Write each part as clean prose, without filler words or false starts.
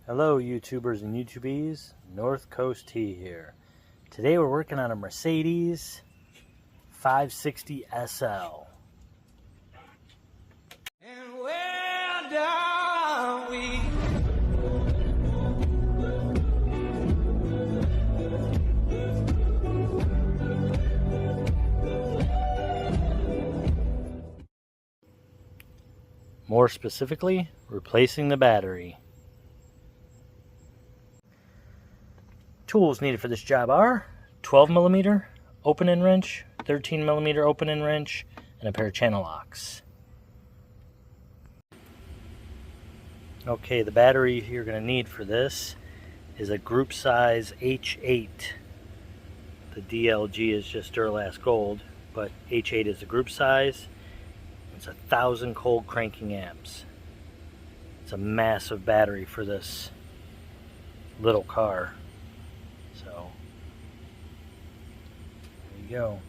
Hello YouTubers and YouTubies, North Coast T here. Today we're working on a Mercedes 560 SL. And where are we? More specifically, replacing the battery. Tools needed for this job are 12mm open-end wrench, 13mm open-end wrench, and a pair of channel locks. Okay, the battery you're going to need for this is a group size H8. The DLG is just Duralast Gold, but H8 is the group size. It's 1,000 cold cranking amps. It's a massive battery for this little car. So, there you go.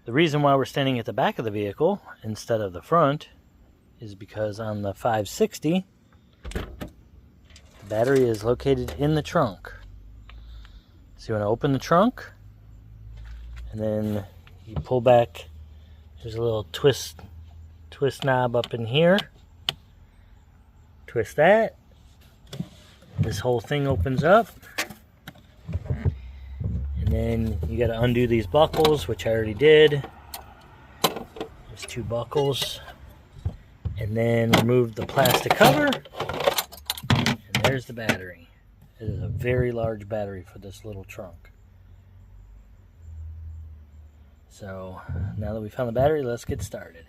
The reason why we're standing at the back of the vehicle instead of the front is because on the 560, the battery is located in the trunk. So you want to open the trunk, and then you pull back. There's a little twist knob up in here. Twist that. This whole thing opens up. And then you got to undo these buckles, which I already did. There's 2 buckles. And then remove the plastic cover. And there's the battery. It is a very large battery for this little trunk. So now that we found the battery, let's get started.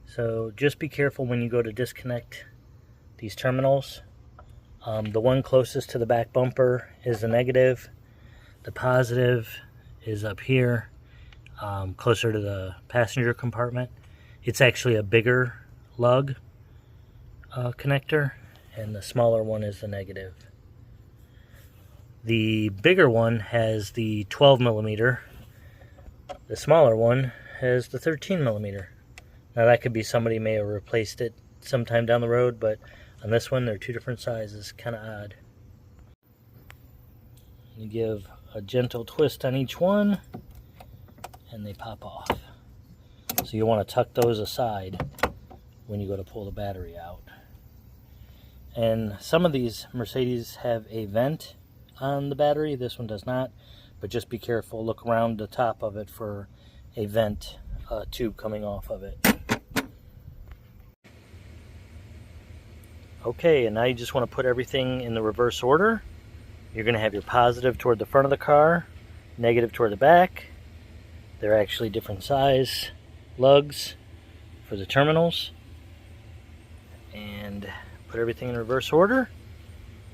So just be careful when you go to disconnect these terminals. The one closest to the back bumper is the negative. The positive is up here, closer to the passenger compartment. It's actually a bigger lug connector, and the smaller one is the negative. The bigger one has the 12mm. The smaller one has the 13mm. Now that could be somebody may have replaced it sometime down the road, but on this one they're 2 different sizes. Kind of odd. You give a gentle twist on each one and they pop off. So you want to tuck those aside when you go to pull the battery out. And some of these Mercedes have a vent on the battery. This one does not, but just be careful. Look around the top of it for a vent tube coming off of it. Okay, and now you just want to put everything in the reverse order. You're going to have your positive toward the front of the car, negative toward the back. They're actually different size lugs for the terminals. And put everything in reverse order,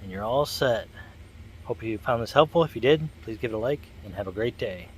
and you're all set. Hope you found this helpful. If you did, please give it a like, and have a great day.